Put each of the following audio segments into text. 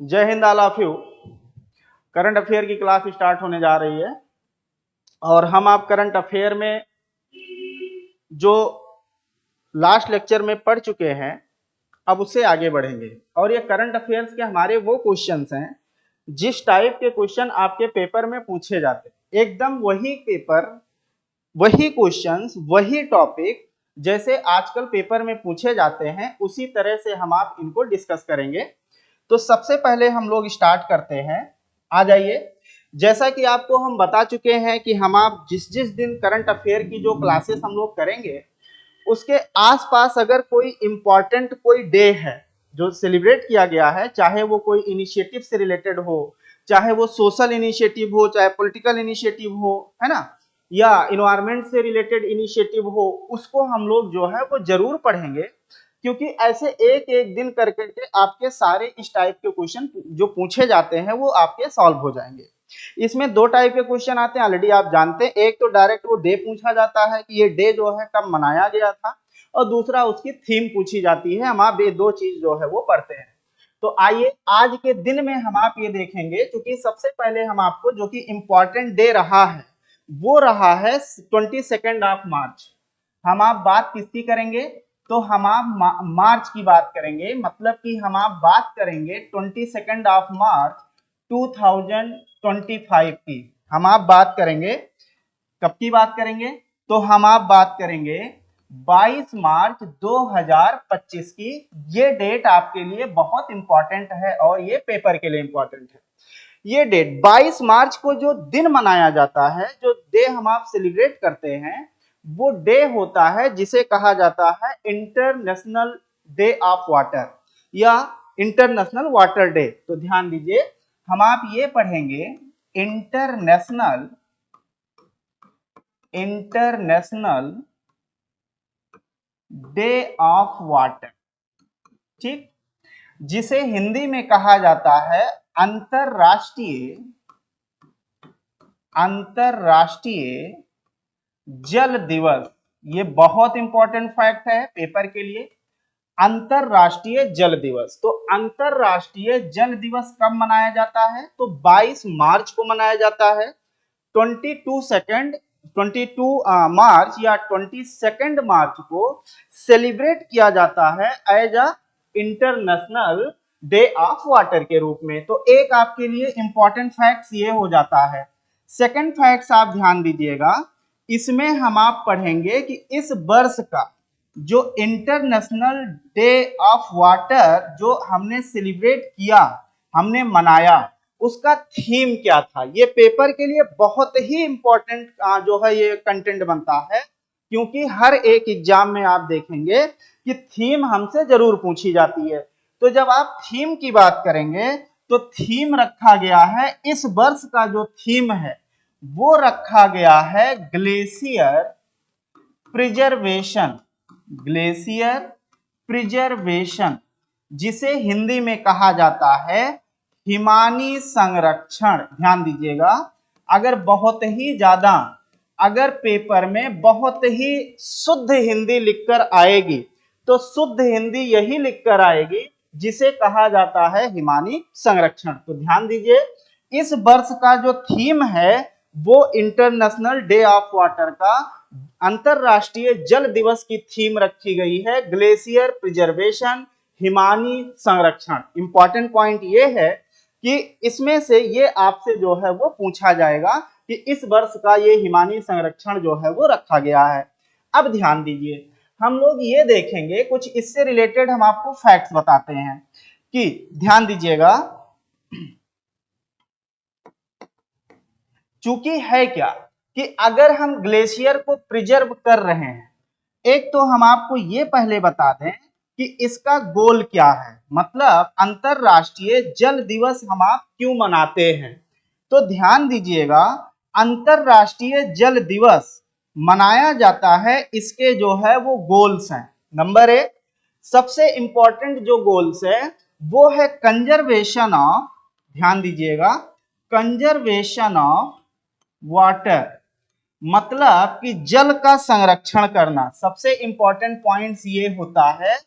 जय Hind all of you. Current affair की class start होने जा रही है और हम आप करंट अफेयर में जो लास्ट लेक्चर में पढ़ चुके हैं अब उससे आगे बढ़ेंगे। और ये करंट अफेयर्स के हमारे वो क्वेश्चंस हैं जिस टाइप के क्वेश्चन आपके पेपर में पूछे जाते हैं, एकदम वही पेपर, वही क्वेश्चंस, वही टॉपिक जैसे आजकल पेपर में पूछे जाते हैं उसी तरह से हम आप इनको डिस्कस करेंगे। तो सबसे पहले हम लोग स्टार्ट करते हैं। आ जाइए। जैसा कि आपको हम बता चुके हैं कि हम आप जिस जिस दिन करंट अफेयर की जो क्लासेस हम लोग करेंगे उसके आसपास अगर कोई इंपॉर्टेंट कोई डे है जो सेलिब्रेट किया गया है, चाहे वो कोई इनिशिएटिव से रिलेटेड हो, चाहे वो सोशल इनिशिएटिव हो, चाहे पॉलिटिकल इनिशिएटिव हो, है ना, या इन्वायरमेंट से रिलेटेड इनिशिएटिव हो, उसको हम लोग जो है वो जरूर पढ़ेंगे। क्योंकि ऐसे एक एक दिन करके के आपके सारे इस टाइप के क्वेश्चन जो पूछे जाते हैं वो आपके सॉल्व हो जाएंगे। इसमें दो टाइप के क्वेश्चन आते हैं, ऑलरेडी आप जानते हैं। एक तो डायरेक्ट वो डे पूछा जाता है कि ये डे जो है कब मनाया गया था, और दूसरा उसकी थीम पूछी जाती है। हम आप ये दो चीज जो है वो पढ़ते हैं। तो आइए आज के दिन में हम आप ये देखेंगे, क्योंकि सबसे पहले हम आपको जो कि इंपॉर्टेंट डे रहा है वो रहा है 22 ऑफ मार्च। हम आप बात किसकी करेंगे? तो हम आप मार्च की बात करेंगे, मतलब कि हम आप बात करेंगे 22 ऑफ मार्च 2025 की। हम आप बात करेंगे कब की बात करेंगे? तो हम आप बात करेंगे 22 मार्च 2025 की। ये डेट आपके लिए बहुत इंपॉर्टेंट है और ये पेपर के लिए इंपॉर्टेंट है। ये डेट 22 मार्च को जो दिन मनाया जाता है, जो डे हम आप सेलिब्रेट करते हैं, वो डे होता है जिसे कहा जाता है इंटरनेशनल डे ऑफ वाटर या इंटरनेशनल वाटर डे। तो ध्यान दीजिए, हम आप ये पढ़ेंगे इंटरनेशनल डे ऑफ वाटर, ठीक, जिसे हिंदी में कहा जाता है अंतरराष्ट्रीय जल दिवस। ये बहुत इंपॉर्टेंट फैक्ट है पेपर के लिए। अंतरराष्ट्रीय जल दिवस। तो अंतरराष्ट्रीय जल दिवस कब मनाया जाता है? तो 22 मार्च को मनाया जाता है। 22 मार्च या 22 मार्च को सेलिब्रेट किया जाता है as a international day of water के रूप में। तो एक आपके लिए इंपॉर्टेंट फैक्ट्स ये हो जाता है। सेकंड फैक्ट्स आप ध्यान दीजिएगा, इसमें हम आप पढ़ेंगे कि इस वर्ष का जो इंटरनेशनल डे ऑफ वाटर जो हमने सेलिब्रेट किया, हमने मनाया, उसका थीम क्या था। ये पेपर के लिए बहुत ही इंपॉर्टेंट जो है ये कंटेंट बनता है, क्योंकि हर एक एग्जाम में आप देखेंगे कि थीम हमसे जरूर पूछी जाती है। तो जब आप थीम की बात करेंगे तो थीम रखा गया है, इस वर्ष का जो थीम है वो रखा गया है ग्लेशियर प्रिजर्वेशन। ग्लेशियर प्रिजर्वेशन, जिसे हिंदी में कहा जाता है हिमानी संरक्षण। ध्यान दीजिएगा, अगर बहुत ही ज्यादा, अगर पेपर में बहुत ही शुद्ध हिंदी लिखकर आएगी तो शुद्ध हिंदी यही लिखकर आएगी जिसे कहा जाता है हिमानी संरक्षण। तो ध्यान दीजिए, इस वर्ष का जो थीम है वो इंटरनेशनल डे ऑफ वाटर का अंतरराष्ट्रीय जल दिवस की थीम रखी गई है ग्लेशियर प्रिजर्वेशन, हिमानी संरक्षण। इंपॉर्टेंट पॉइंट ये है कि इसमें से ये आपसे जो है वो पूछा जाएगा कि इस वर्ष का ये हिमानी संरक्षण जो है वो रखा गया है। अब ध्यान दीजिए, हम लोग ये देखेंगे कुछ इससे रिलेटेड, हम आपको फैक्ट्स बताते हैं कि ध्यान दीजिएगा, चूंकि है क्या कि अगर हम ग्लेशियर को प्रिजर्व कर रहे हैं, एक तो हम आपको ये पहले बता दें कि इसका गोल क्या है, मतलब अंतरराष्ट्रीय जल दिवस हम आप क्यों मनाते हैं। तो ध्यान दीजिएगा, अंतरराष्ट्रीय जल दिवस मनाया जाता है, इसके जो है वो गोल्स हैं। नंबर एक, सबसे इंपॉर्टेंट जो गोल्स है वो है कंजर्वेशन ऑफ, ध्यान दीजिएगा, कंजर्वेशन ऑफ वाटर, मतलब कि जल का संरक्षण करना। सबसे इंपॉर्टेंट पॉइंट्स ये होता है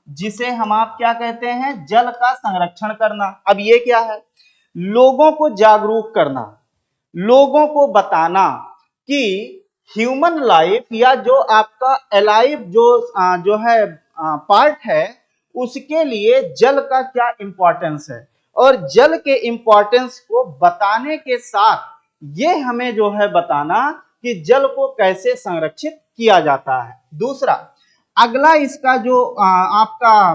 जिसे हम आप क्या कहते हैं, जल का संरक्षण करना। अब ये क्या है, लोगों को जागरूक करना, लोगों को बताना कि ह्यूमन लाइफ या जो आपका अलाइव जो है पार्ट है, उसके लिए जल का क्या इंपॉर्टेंस है, और जल के इंपॉर्टेंस को बताने के साथ ये हमें जो है बताना कि जल को कैसे संरक्षित किया जाता है। दूसरा, अगला इसका जो आपका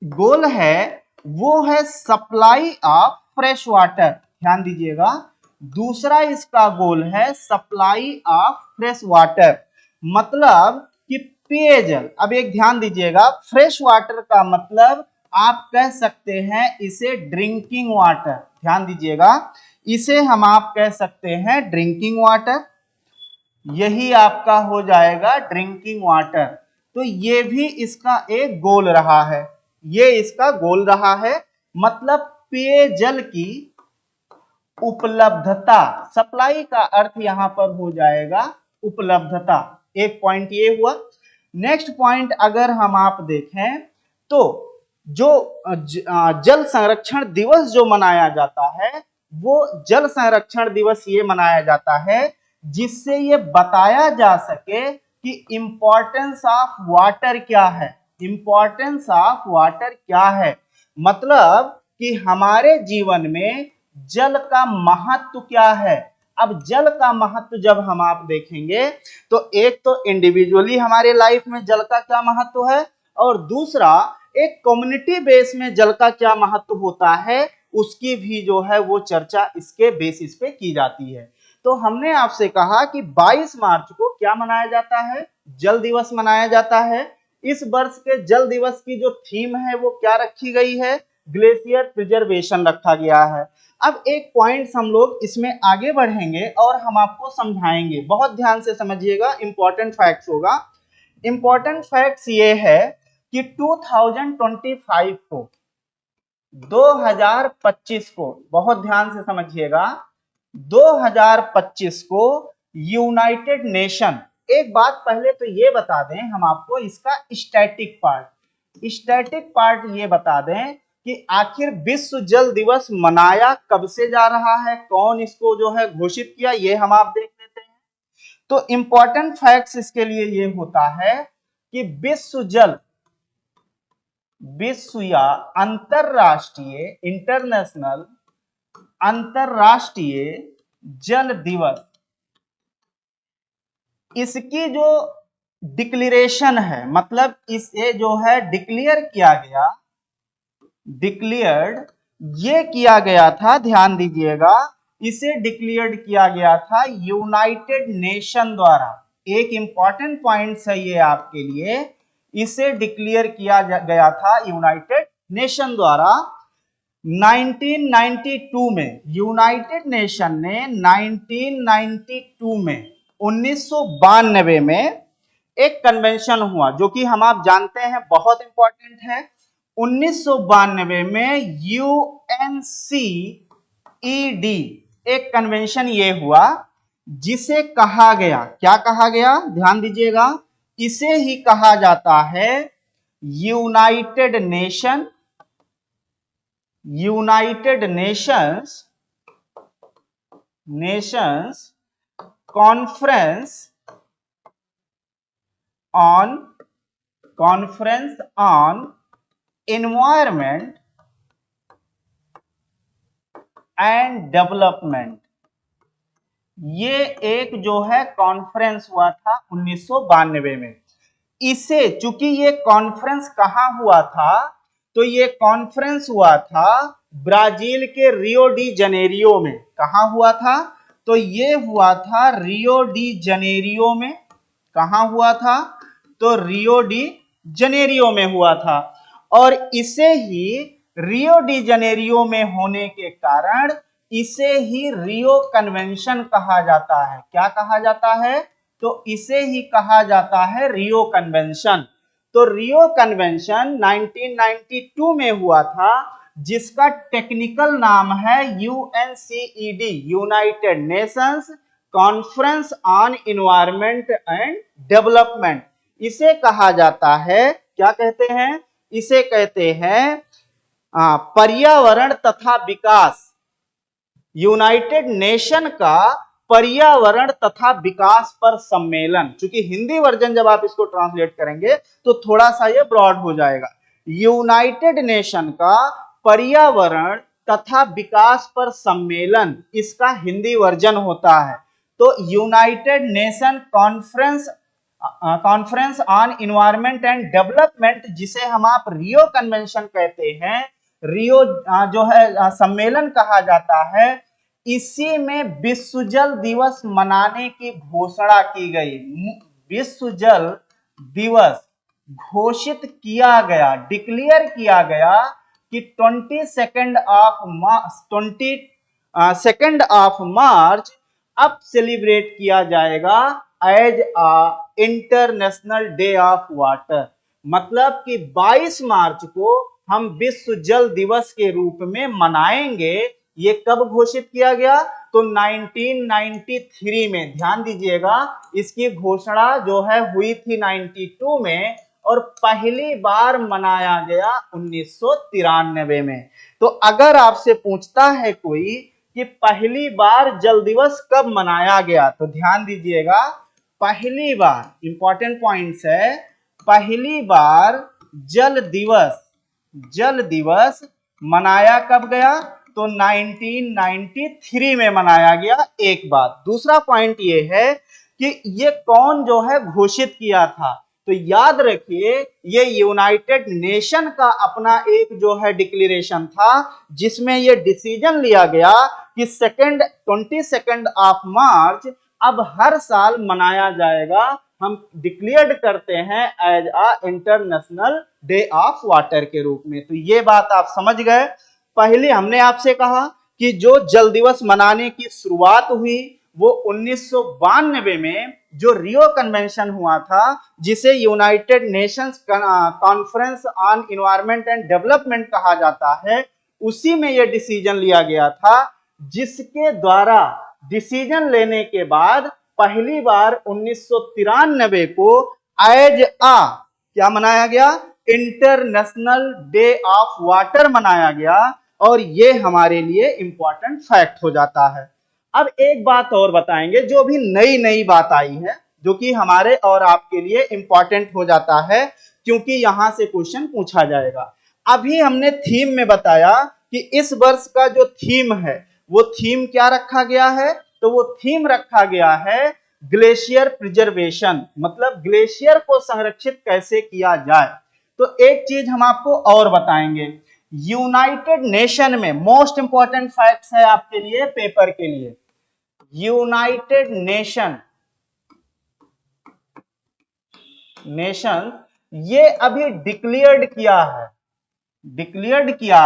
गोल है वो है सप्लाई ऑफ फ्रेश वाटर। ध्यान दीजिएगा, दूसरा इसका गोल है सप्लाई ऑफ फ्रेश वाटर, मतलब कि पेयजल। अब एक ध्यान दीजिएगा, फ्रेश वाटर का मतलब आप कह सकते हैं इसे ड्रिंकिंग वाटर। ध्यान दीजिएगा, इसे हम आप कह सकते हैं ड्रिंकिंग वाटर, यही आपका हो जाएगा ड्रिंकिंग वाटर। तो ये भी इसका एक गोल रहा है, ये इसका गोल रहा है, मतलब पेयजल की उपलब्धता। सप्लाई का अर्थ यहां पर हो जाएगा उपलब्धता। एक पॉइंट ये हुआ। नेक्स्ट पॉइंट अगर हम आप देखें तो जो जल संरक्षण दिवस जो मनाया जाता है, वो जल संरक्षण दिवस ये मनाया जाता है जिससे ये बताया जा सके कि इंपॉर्टेंस ऑफ वाटर क्या है, इंपॉर्टेंस ऑफ वाटर क्या है, मतलब कि हमारे जीवन में जल का महत्व क्या है। अब जल का महत्व जब हम आप देखेंगे तो एक तो इंडिविजुअली हमारे लाइफ में जल का क्या महत्व है, और दूसरा एक कम्युनिटी बेस में जल का क्या महत्व होता है, उसकी भी जो है वो चर्चा इसके बेसिस पे की जाती है। तो हमने आपसे कहा कि 22 मार्च को क्या मनाया जाता है, जल दिवस मनाया जाता है। इस वर्ष के जल दिवस की जो थीम है वो क्या रखी गई है, ग्लेशियर प्रिजर्वेशन रखा गया है। अब एक पॉइंट हम लोग इसमें आगे बढ़ेंगे और हम आपको समझाएंगे, बहुत ध्यान से समझिएगा, इंपॉर्टेंट फैक्ट्स होगा। इंपॉर्टेंट फैक्ट्स ये है कि 2025 को 2025 को बहुत ध्यान से समझिएगा, 2025 को यूनाइटेड नेशन, एक बात पहले तो ये बता दें हम आपको इसका स्टैटिक पार्ट ये बता दें कि आखिर विश्व जल दिवस मनाया कब से जा रहा है, कौन इसको जो है घोषित किया, ये हम आप देख लेते हैं। तो इंपॉर्टेंट फैक्ट्स इसके लिए ये होता है कि विश्व या अंतरराष्ट्रीय, इंटरनेशनल, अंतरराष्ट्रीय जल दिवस, इसकी जो डिक्लेरेशन है, मतलब इसे जो है डिक्लेयर किया गया, डिक्लेयर्ड ये किया गया था, ध्यान दीजिएगा, इसे डिक्लेयर्ड किया गया था यूनाइटेड नेशन द्वारा। एक इंपॉर्टेंट पॉइंट है ये आपके लिए, इसे डिक्लेयर किया गया था यूनाइटेड नेशन द्वारा 1992 में। यूनाइटेड नेशन ने 1992 में 1992 में एक कन्वेंशन हुआ जो कि हम आप जानते हैं बहुत इंपॉर्टेंट है। 1992 में यूएनसीईडी एक कन्वेंशन ये हुआ जिसे कहा गया, क्या कहा गया, ध्यान दीजिएगा, इसे ही कहा जाता है United nations conference on environment and development. ये एक जो है कॉन्फ्रेंस हुआ था 1992 में। इसे, चूंकि ये कॉन्फ्रेंस कहां हुआ था, तो ये कॉन्फ्रेंस हुआ था ब्राजील के रियो डी जनेरियो में। कहां हुआ था, तो ये हुआ था रियो डी जनेरियो में। कहां हुआ था, तो रियो डी जनेरियो में हुआ था। और इसे ही रियो डी जनेरियो में होने के कारण इसे ही रियो कन्वेंशन कहा जाता है। क्या कहा जाता है, तो इसे ही कहा जाता है रियो कन्वेंशन। तो रियो कन्वेंशन 1992 में हुआ था, जिसका टेक्निकल नाम है UNCED, united nations conference on environment and development. इसे कहा जाता है क्या कहते हैं? इसे कहते हैं पर्यावरण तथा विकास। यूनाइटेड नेशन का पर्यावरण तथा विकास पर सम्मेलन। चूंकि हिंदी वर्जन जब आप इसको ट्रांसलेट करेंगे तो थोड़ा सा ये ब्रॉड हो जाएगा। यूनाइटेड नेशन का पर्यावरण तथा विकास पर सम्मेलन, इसका हिंदी वर्जन होता है। तो United nation conference on environment and development, जिसे हम आप रियो कन्वेंशन कहते हैं, रियो जो है सम्मेलन कहा जाता है, इसी में विश्व जल दिवस मनाने की घोषणा की गई। विश्व जल दिवस घोषित किया गया, डिक्लेयर किया गया कि 22 मार्च अब सेलिब्रेट किया जाएगा as international day of water. मतलब कि 22 मार्च को हम विश्व जल दिवस के रूप में मनाएंगे। ये कब घोषित किया गया? तो 1993 में। ध्यान दीजिएगा, इसकी घोषणा जो है हुई थी 92 में और पहली बार मनाया गया 1993 में। तो अगर आपसे पूछता है कोई कि पहली बार जल दिवस कब मनाया गया, तो ध्यान दीजिएगा, पहली बार, इंपॉर्टेंट पॉइंट्स है, पहली बार जल दिवस मनाया कब गया? तो 1993 में मनाया गया। एक बात। दूसरा पॉइंट ये है कि ये कौन जो है घोषित किया था? तो याद रखिए, ये यूनाइटेड नेशन का अपना एक जो है डिक्लेरेशन था, जिसमें ये डिसीजन लिया गया कि 22 मार्च अब हर साल मनाया जाएगा। हम डिक्लेयर्ड करते हैं as international day of water के रूप में। तो ये बात आप समझ गए। पहले हमने आपसे कहा कि जो जल दिवस मनाने की शुरुआत हुई वो 1992 में जो रियो कन्वेंशन हुआ था, जिसे United nations conference on environment and development कहा जाता है, उसी में यह डिसीजन लिया गया था, जिसके द्वारा डिसीजन लेने के बाद पहली बार 1993 को एज क्या मनाया गया? इंटरनेशनल डे ऑफ वाटर मनाया गया। और ये हमारे लिए इंपॉर्टेंट फैक्ट हो जाता है। अब एक बात और बताएंगे, जो भी नई बात आई है, जो कि हमारे और आपके लिए इंपॉर्टेंट हो जाता है, क्योंकि यहां से क्वेश्चन पूछा जाएगा। अभी हमने थीम में बताया कि इस वर्ष का जो थीम है, वो थीम क्या रखा गया है? तो वो थीम रखा गया है ग्लेशियर प्रिजर्वेशन, मतलब ग्लेशियर को संरक्षित कैसे किया जाए। तो एक चीज हम आपको और बताएंगे, यूनाइटेड नेशन में मोस्ट इंपॉर्टेंट फैक्ट्स है आपके लिए पेपर के लिए। यूनाइटेड नेशन ये अभी डिक्लेयर्ड किया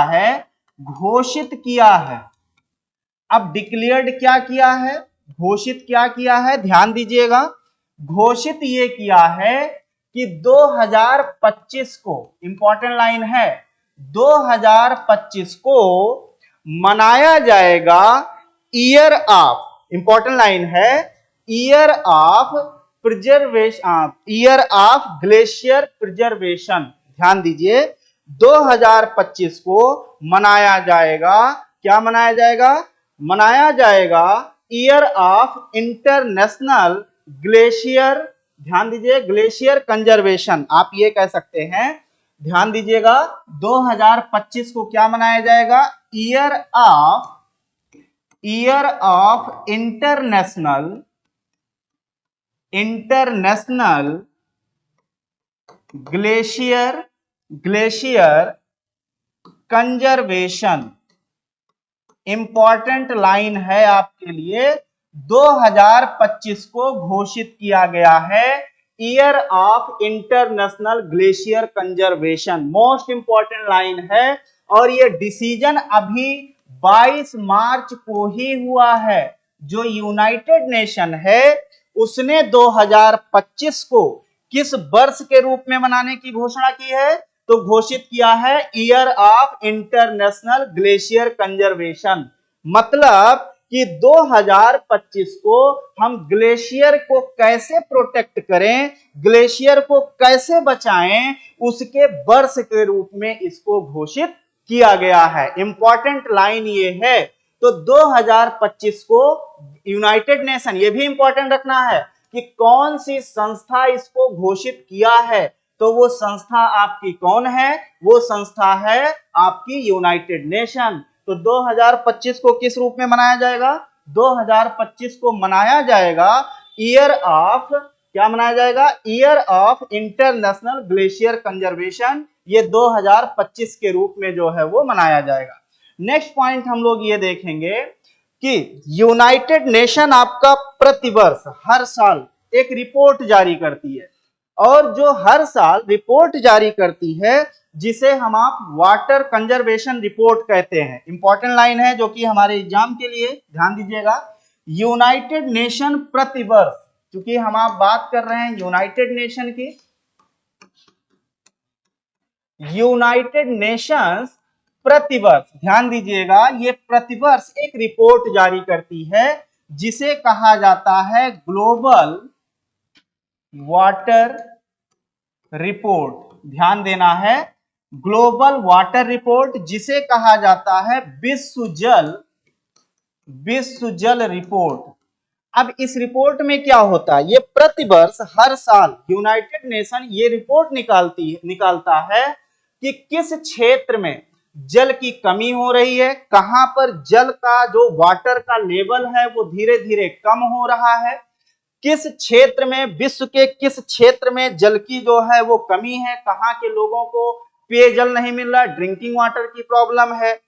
है, घोषित किया है। अब डिक्लेयर्ड क्या किया है, घोषित क्या किया है? ध्यान दीजिएगा, घोषित ये किया है कि 2025 को, इंपॉर्टेंट लाइन है, 2025 को मनाया जाएगा ईयर ऑफ, इंपॉर्टेंट लाइन है, ईयर ऑफ ग्लेशियर प्रिजर्वेशन। ध्यान दीजिए, 2025 को मनाया जाएगा, क्या मनाया जाएगा? मनाया जाएगा ईयर ऑफ इंटरनेशनल ग्लेशियर, ध्यान दीजिए, ग्लेशियर कंजर्वेशन, आप ये कह सकते हैं। ध्यान दीजिएगा, 2025 को क्या मनाया जाएगा? Year of international glacier conservation. Important line है आपके लिए, 2025 को घोषित किया गया है year of international glacier conservation. Most important line है, और ये डिसीजन अभी 22 मार्च को ही हुआ है। जो यूनाइटेड नेशन है उसने 2025 को किस वर्ष के रूप में मनाने की घोषणा की है? तो घोषित किया है year of international glacier conservation. मतलब कि 2025 को हम ग्लेशियर को कैसे प्रोटेक्ट करें, ग्लेशियर को कैसे बचाएं, उसके वर्ष के रूप में इसको घोषित किया गया है। इंपॉर्टेंट लाइन ये है। तो 2025 को यूनाइटेड नेशन, ये भी इंपॉर्टेंट रखना है कि कौन सी संस्था इसको घोषित किया है। तो वो संस्था आपकी कौन है? वो संस्था है आपकी यूनाइटेड नेशन। तो 2025 को किस रूप में मनाया जाएगा? 2025 को मनाया जाएगा ईयर ऑफ, क्या मनाया जाएगा? Year of international glacier conservation. ये 2025 के रूप में जो है वो मनाया जाएगा। नेक्स्ट पॉइंट हम लोग ये देखेंगे कि यूनाइटेड नेशन आपका प्रतिवर्ष हर साल एक रिपोर्ट जारी करती है, और जो हर साल रिपोर्ट जारी करती है जिसे हम आप वाटर कंजर्वेशन रिपोर्ट कहते हैं। इंपॉर्टेंट लाइन है जो कि हमारे एग्जाम के लिए ध्यान दीजिएगा। यूनाइटेड नेशन प्रतिवर्ष, क्योंकि हम आप बात कर रहे हैं यूनाइटेड नेशन की, यूनाइटेड नेशंस प्रतिवर्ष, ध्यान दीजिएगा, ये प्रतिवर्ष एक रिपोर्ट जारी करती है जिसे कहा जाता है ग्लोबल वाटर रिपोर्ट। ध्यान देना है, ग्लोबल वाटर रिपोर्ट, जिसे कहा जाता है विश्व जल रिपोर्ट। अब इस रिपोर्ट में क्या होता है? ये प्रतिवर्ष हर साल यूनाइटेड नेशन ये रिपोर्ट निकालता है कि किस क्षेत्र में जल की कमी हो रही है, कहां पर जल का जो वाटर का लेवल है वो धीरे धीरे कम हो रहा है, किस क्षेत्र में, विश्व के किस क्षेत्र में जल की जो है वो कमी है, कहां के लोगों को पेयजल नहीं मिल रहा, ड्रिंकिंग वाटर की प्रॉब्लम है।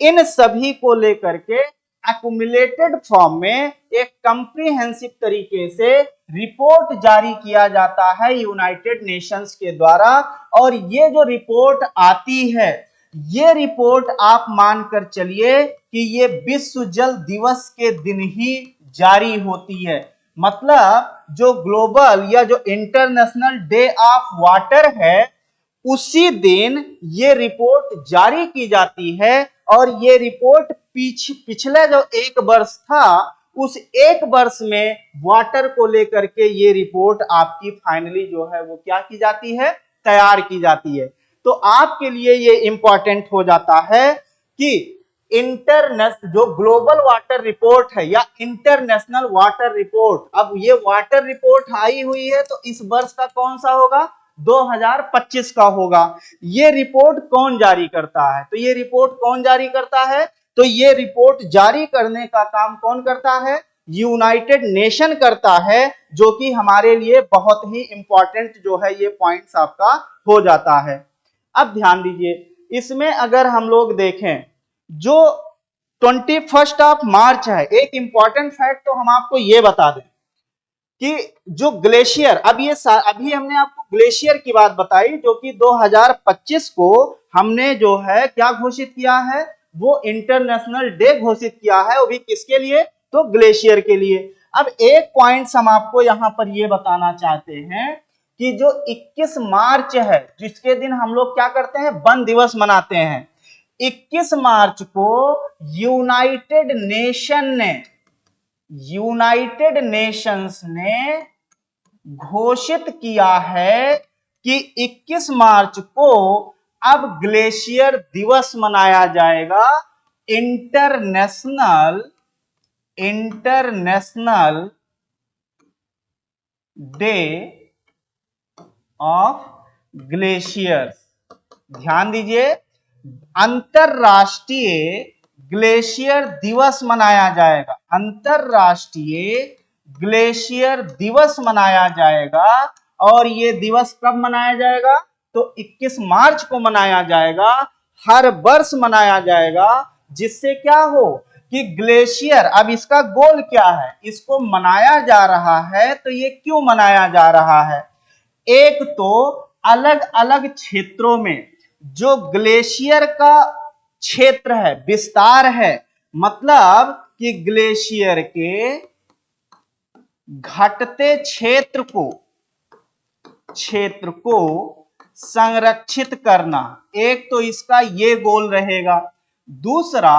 इन सभी को लेकर के एक्युमुलेटेड फॉर्म में एक कंप्रीहेंसिव तरीके से रिपोर्ट जारी किया जाता है यूनाइटेड नेशंस के द्वारा। और ये जो रिपोर्ट आती है, ये रिपोर्ट आप मानकर चलिए कि ये विश्व जल दिवस के दिन ही जारी होती है। मतलब जो ग्लोबल या जो इंटरनेशनल डे ऑफ वाटर है, उसी दिन ये रिपोर्ट जारी की जाती है। और ये रिपोर्ट पिछले जो एक वर्ष था, उस एक वर्ष में वाटर को लेकर के ये रिपोर्ट आपकी फाइनली जो है वो क्या की जाती है? तैयार की जाती है। तो आपके लिए ये इंपॉर्टेंट हो जाता है कि जो ग्लोबल वाटर रिपोर्ट है या इंटरनेशनल वाटर रिपोर्ट, अब ये वाटर रिपोर्ट आई हुई है तो इस वर्ष का कौन सा होगा? 2025 का होगा। ये रिपोर्ट कौन जारी करता है? तो ये रिपोर्ट कौन जारी करता है? तो ये रिपोर्ट जारी करने का काम कौन करता है? यूनाइटेड नेशन करता है, जो कि हमारे लिए बहुत ही इंपॉर्टेंट जो है ये पॉइंट्स आपका हो जाता है। अब ध्यान दीजिए, इसमें अगर हम लोग देखें जो 21 ऑफ मार्च है, एक इंपॉर्टेंट फैक्ट तो हम आपको ये बता दें कि जो ग्लेशियर, अभी हमने आपको ग्लेशियर की बात बताई, जो कि 2025 को हमने जो है क्या घोषित किया है? वो इंटरनेशनल डे घोषित किया है। वो भी किसके लिए? तो ग्लेशियर के लिए। अब एक पॉइंट हम आपको यहां पर ये बताना चाहते हैं कि जो 21 मार्च है, जिसके दिन हम लोग क्या करते हैं? वन दिवस मनाते हैं। 21 मार्च को यूनाइटेड नेशंस ने घोषित किया है कि 21 मार्च को अब ग्लेशियर दिवस मनाया जाएगा, इंटरनेशनल डे ऑफ ग्लेशियर्स। ध्यान दीजिए, अंतरराष्ट्रीय ग्लेशियर दिवस मनाया जाएगा, अंतरराष्ट्रीय ग्लेशियर दिवस मनाया जाएगा। और ये दिवस कब मनाया जाएगा? तो 21 मार्च को मनाया जाएगा, हर वर्ष मनाया जाएगा, जिससे क्या हो कि ग्लेशियर, अब इसका गोल क्या है? इसको मनाया जा रहा है तो ये क्यों मनाया जा रहा है? एक तो अलग अलग क्षेत्रों में जो ग्लेशियर का क्षेत्र है, विस्तार है, मतलब कि ग्लेशियर के घटते क्षेत्र को संरक्षित करना, एक तो इसका ये गोल रहेगा। दूसरा,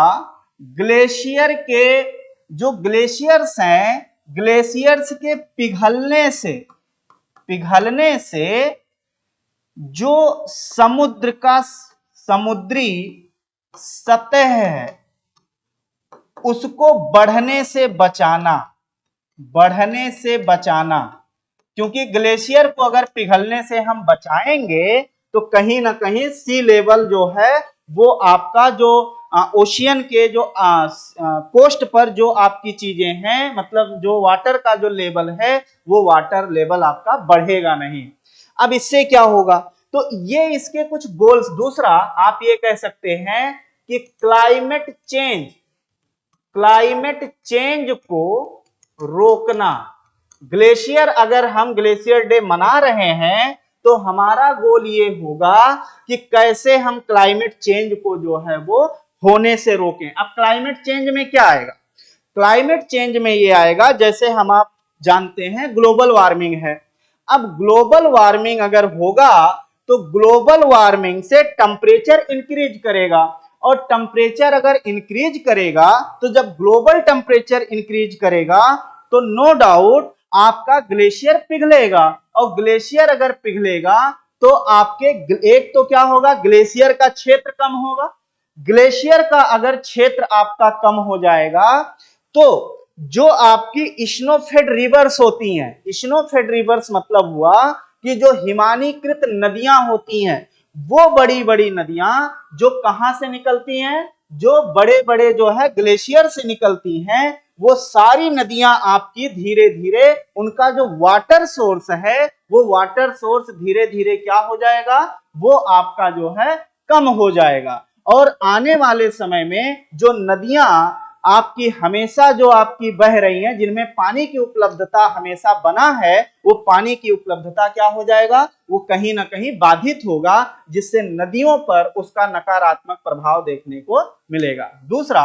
ग्लेशियर के जो ग्लेशियर्स हैं, ग्लेशियर्स के पिघलने से जो समुद्र का समुद्री सतह है उसको बढ़ने से बचाना, क्योंकि ग्लेशियर को अगर पिघलने से हम बचाएंगे तो कहीं ना कहीं सी लेवल जो है वो आपका जो ओशियन के जो कोस्ट पर जो आपकी चीजें हैं, मतलब जो वाटर का जो लेवल है वो वाटर लेवल आपका बढ़ेगा नहीं। अब इससे क्या होगा, तो ये इसके कुछ गोल्स। दूसरा आप ये कह सकते हैं कि क्लाइमेट चेंज को रोकना। ग्लेशियर, अगर हम ग्लेशियर डे मना रहे हैं तो हमारा गोल ये होगा कि कैसे हम क्लाइमेट चेंज को जो है वो होने से रोकें। अब क्लाइमेट चेंज में क्या आएगा, क्लाइमेट चेंज में ये आएगा, जैसे हम आप जानते हैं ग्लोबल वार्मिंग है। अब ग्लोबल वार्मिंग अगर होगा तो ग्लोबल वार्मिंग से टेम्परेचर इंक्रीज करेगा, और टेम्परेचर अगर इंक्रीज करेगा तो जब ग्लोबल टेम्परेचर इंक्रीज करेगा तो नो डाउट आपका ग्लेशियर पिघलेगा, और ग्लेशियर अगर पिघलेगा तो आपके एक तो क्या होगा, ग्लेशियर का क्षेत्र कम होगा। ग्लेशियर का अगर क्षेत्र आपका कम हो जाएगा तो जो आपकी स्नोफेड रिवर्स होती हैं, स्नोफेड रिवर्स मतलब हुआ कि जो हिमानीकृत नदियां होती हैं, वो बड़ी बड़ी नदियां जो कहां से निकलती हैं, जो बड़े बड़े जो है ग्लेशियर से निकलती हैं, वो सारी नदियां आपकी धीरे धीरे उनका जो वाटर सोर्स है वो वाटर सोर्स धीरे धीरे क्या हो जाएगा, वो आपका जो है कम हो जाएगा। और आने वाले समय में जो नदियां आपकी हमेशा जो आपकी बह रही हैं, जिनमें पानी की उपलब्धता हमेशा बना है, वो पानी की उपलब्धता क्या हो जाएगा, वो कहीं ना कहीं बाधित होगा, जिससे नदियों पर उसका नकारात्मक प्रभाव देखने को मिलेगा। दूसरा,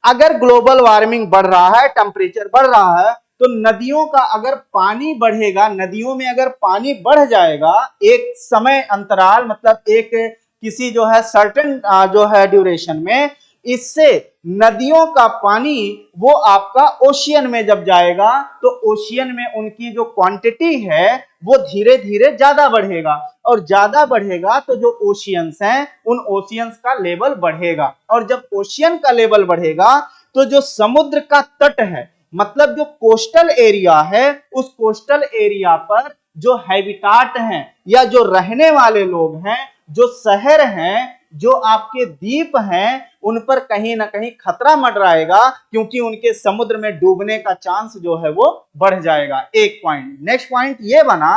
अगर ग्लोबल वार्मिंग बढ़ रहा है, टेम्परेचर बढ़ रहा है, तो नदियों का अगर पानी बढ़ेगा, नदियों में अगर पानी बढ़ जाएगा एक समय अंतराल, मतलब एक किसी जो है सर्टेन जो है ड्यूरेशन में, इससे नदियों का पानी वो आपका ओशियन में जब जाएगा तो ओशियन में उनकी जो क्वांटिटी है वो धीरे धीरे ज्यादा बढ़ेगा, और ज्यादा बढ़ेगा तो जो ओशियंस हैं उन ओशियंस का लेवल बढ़ेगा, और जब ओशियन का लेवल बढ़ेगा तो जो समुद्र का तट है, मतलब जो कोस्टल एरिया है, उस कोस्टल एरिया पर जो हैबिटाट हैं या जो रहने वाले लोग हैं, जो शहर हैं, जो आपके द्वीप हैं, उन पर कहीं ना कहीं खतरा मंडराएगा, क्योंकि उनके समुद्र में डूबने का चांस जो है वो बढ़ जाएगा। एक पॉइंट। नेक्स्ट पॉइंट ये बना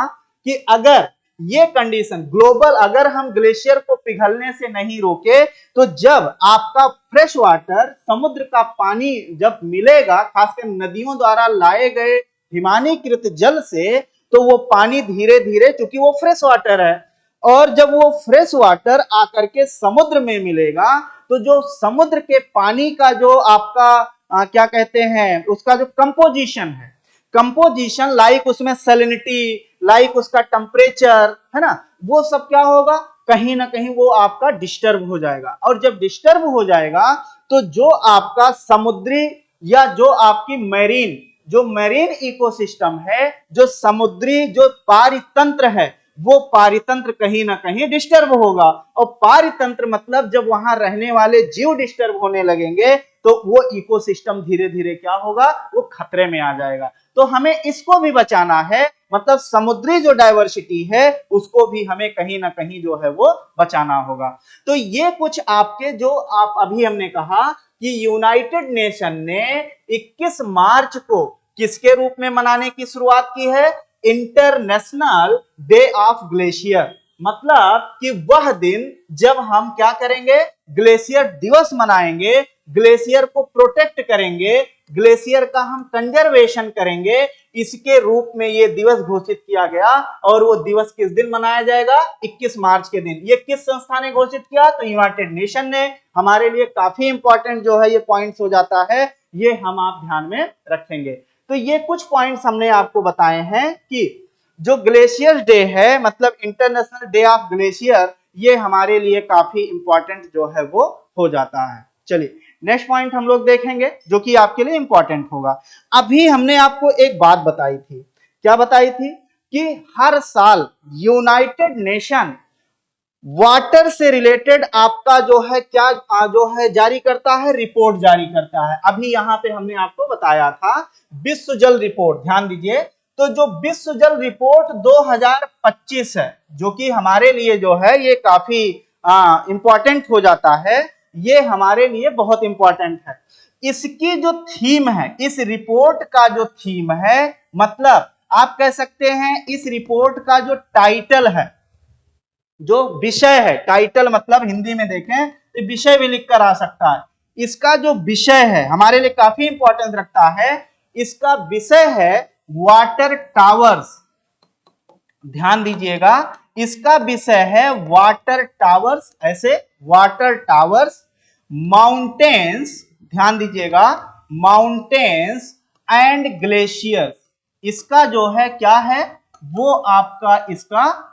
कि अगर ये कंडीशन ग्लोबल, अगर हम ग्लेशियर को पिघलने से नहीं रोके तो जब आपका फ्रेश वाटर, समुद्र का पानी जब मिलेगा, खासकर नदियों द्वारा लाए गए हिमानीकृत जल से, तो वो पानी धीरे धीरे, क्योंकि वो फ्रेश वाटर है, और जब वो फ्रेश वाटर आकर के समुद्र में मिलेगा तो जो समुद्र के पानी का जो आपका क्या कहते हैं, उसका जो कंपोजिशन है, कंपोजिशन लाइक उसमें सैलिनिटी, लाइक उसका टेम्परेचर है ना, वो सब क्या होगा, कहीं ना कहीं वो आपका डिस्टर्ब हो जाएगा। और जब डिस्टर्ब हो जाएगा तो जो आपका समुद्री या जो आपकी मैरीन इकोसिस्टम है, जो समुद्री जो पारितंत्र है, वो पारितंत्र कहीं ना कहीं डिस्टर्ब होगा, और पारितंत्र मतलब जब वहां रहने वाले जीव डिस्टर्ब होने लगेंगे तो वो इकोसिस्टम धीरे धीरे क्या होगा, वो खतरे में आ जाएगा। तो हमें इसको भी बचाना है, मतलब समुद्री जो डाइवर्सिटी है उसको भी हमें कहीं ना कहीं जो है वो बचाना होगा। तो ये कुछ आपके जो आप अभी हमने कहा कि यूनाइटेड नेशन ने 21 मार्च को किसके रूप में मनाने की शुरुआत की है, इंटरनेशनल डे ऑफ ग्लेशियर, मतलब कि वह दिन जब हम क्या करेंगे, ग्लेशियर दिवस मनाएंगे, ग्लेशियर को प्रोटेक्ट करेंगे, ग्लेशियर का हम कंजर्वेशन करेंगे, इसके रूप में यह दिवस घोषित किया गया। और वो दिवस किस दिन मनाया जाएगा, 21 मार्च के दिन। ये किस संस्था ने घोषित किया, तो यूनाइटेड नेशन ने। हमारे लिए काफी इंपॉर्टेंट जो है ये पॉइंट्स हो जाता है, ये हम आप ध्यान में रखेंगे। तो ये कुछ पॉइंट्स हमने आपको बताए हैं कि जो ग्लेशियर डे है, मतलब इंटरनेशनल डे ऑफ ग्लेशियर, ये हमारे लिए काफी इंपॉर्टेंट जो है वो हो जाता है। चलिए नेक्स्ट पॉइंट हम लोग देखेंगे जो कि आपके लिए इंपॉर्टेंट होगा। अभी हमने आपको एक बात बताई थी, क्या बताई थी कि हर साल यूनाइटेड नेशन वाटर से रिलेटेड आपका जो है क्या जो है जारी करता है, रिपोर्ट जारी करता है। अभी यहां पे हमने आपको बताया था विश्व जल रिपोर्ट, ध्यान दीजिए। तो जो विश्व जल रिपोर्ट 2025 है, जो कि हमारे लिए जो है ये काफी इंपॉर्टेंट हो जाता है, ये हमारे लिए बहुत इंपॉर्टेंट है। इसकी जो थीम है, इस रिपोर्ट का जो थीम है, मतलब आप कह सकते हैं इस रिपोर्ट का जो टाइटल है, जो विषय है, टाइटल मतलब हिंदी में देखें तो विषय भी लिख कर आ सकता है। इसका जो विषय है हमारे लिए काफी इंपॉर्टेंस रखता है। इसका विषय है वाटर टावर्स, ध्यान दीजिएगा, इसका विषय है वाटर टावर्स, ऐसे वाटर टावर्स, माउंटेन्स, ध्यान दीजिएगा, माउंटेन्स एंड ग्लेशियर्स, इसका जो है क्या है, वो आपका इसका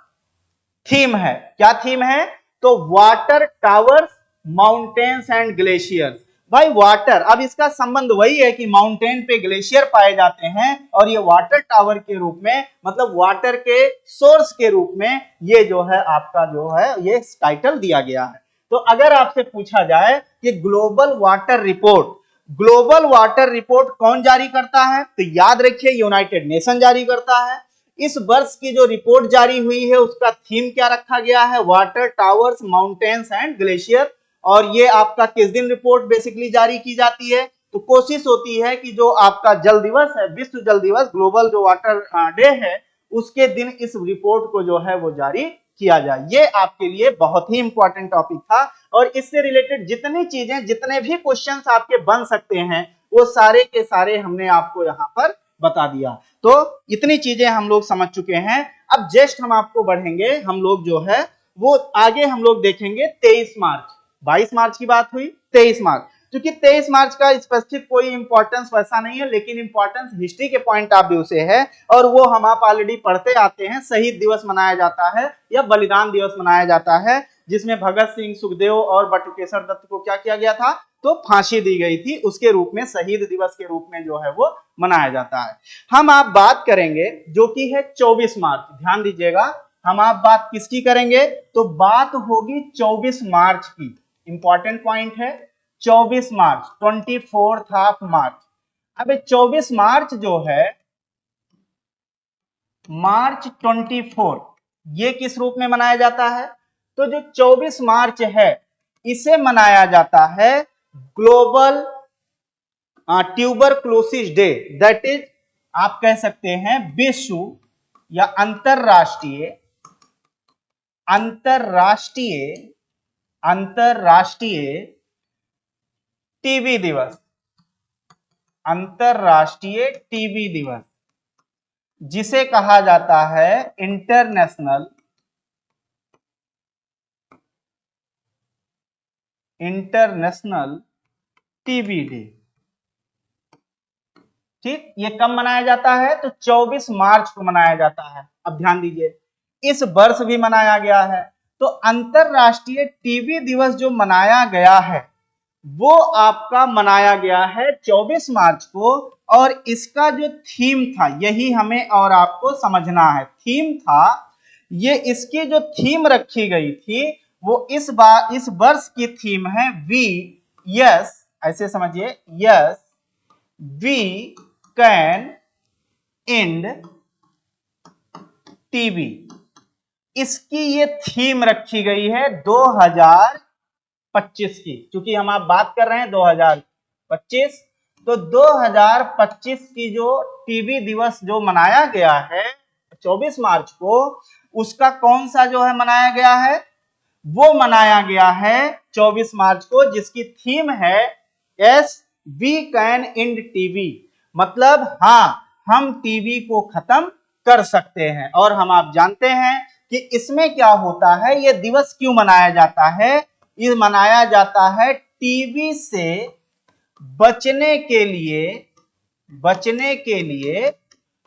थीम है। क्या थीम है? तो water towers, mountains and glaciers. भाई वाटर, अब इसका संबंध वही है कि माउंटेन पे ग्लेशियर पाए जाते हैं और ये वाटर टावर के रूप में, मतलब वाटर के सोर्स के रूप में ये जो है आपका जो है ये टाइटल दिया गया है। तो अगर आपसे पूछा जाए कि global water report, global water report कौन जारी करता है, तो याद रखिए यूनाइटेड नेशन जारी करता है। इस वर्ष की जो रिपोर्ट जारी हुई है उसका थीम क्या रखा गया है, water towers, mountains and glacier. और ये आपका किस दिन रिपोर्ट बेसिकली जारी की जाती है, तो कोशिश होती है कि जो आपका जल दिवस है, विश्व जल दिवस, ग्लोबल जो वाटर डे है, उसके दिन इस रिपोर्ट को जो है वो जारी किया जाए। ये आपके लिए बहुत ही इंपॉर्टेंट टॉपिक था और इससे रिलेटेड जितनी चीजें, जितने भी क्वेश्चंस आपके बन सकते हैं, वो सारे के सारे हमने आपको यहाँ पर बता दिया। तो इतनी चीजें हम लोग समझ चुके हैं। अब जस्ट हम आपको बढ़ेंगे, हम लोग जो है वो आगे हम लोग देखेंगे 23 मार्च, 22 मार्च की बात हुई, 23 मार्च, क्योंकि 23 मार्च का स्पेसिफिक कोई इंपॉर्टेंस वैसा नहीं है, लेकिन इंपॉर्टेंस हिस्ट्री के पॉइंट ऑफ व्यू से है और वो हम आप ऑलरेडी पढ़ते आते हैं। शहीद दिवस मनाया जाता है या बलिदान दिवस मनाया जाता है, जिसमें भगत सिंह, सुखदेव और बटुकेश्वर दत्त को क्या किया गया था, तो फांसी दी गई थी, उसके रूप में शहीद दिवस के रूप में जो है वो मनाया जाता है। हम आप बात करेंगे जो कि है 24 मार्च, ध्यान दीजिएगा, हम आप बात किसकी करेंगे, तो बात होगी 24 मार्च की। इंपॉर्टेंट पॉइंट है 24 मार्च, 24th ऑफ मार्च। अब 24 मार्च जो है, मार्च 24, ये किस रूप में मनाया जाता है, तो जो 24 मार्च है इसे मनाया जाता है global tuberculosis day, that is आप कह सकते हैं विश्व या अंतरराष्ट्रीय अंतरराष्ट्रीय अंतरराष्ट्रीय टीबी दिवस, अंतरराष्ट्रीय टीबी दिवस, जिसे कहा जाता है इंटरनेशनल टीबी डे। ठीक, ये कब मनाया जाता है, तो 24 मार्च को मनाया जाता है। अब ध्यान दीजिए, इस वर्ष भी मनाया गया है। तो अंतरराष्ट्रीय टीबी दिवस जो मनाया गया है वो आपका मनाया गया है 24 मार्च को, और इसका जो थीम था यही हमें और आपको समझना है। थीम था ये, इसकी जो थीम रखी गई थी वो इस वर्ष की थीम है वी, यस, ऐसे समझिए, yes we can end TB. इसकी ये थीम रखी गई है 2025 की, क्योंकि हम आप बात कर रहे हैं 2025, तो 2025 की जो टीबी दिवस जो मनाया गया है 24 मार्च को, उसका कौन सा जो है मनाया गया है, वो मनाया गया है 24 मार्च को, जिसकी थीम है yes we can end TB, मतलब हाँ हम टीबी को खत्म कर सकते हैं। और हम आप जानते हैं कि इसमें क्या होता है, ये दिवस क्यों मनाया जाता है, ये मनाया जाता है टीबी से बचने के लिए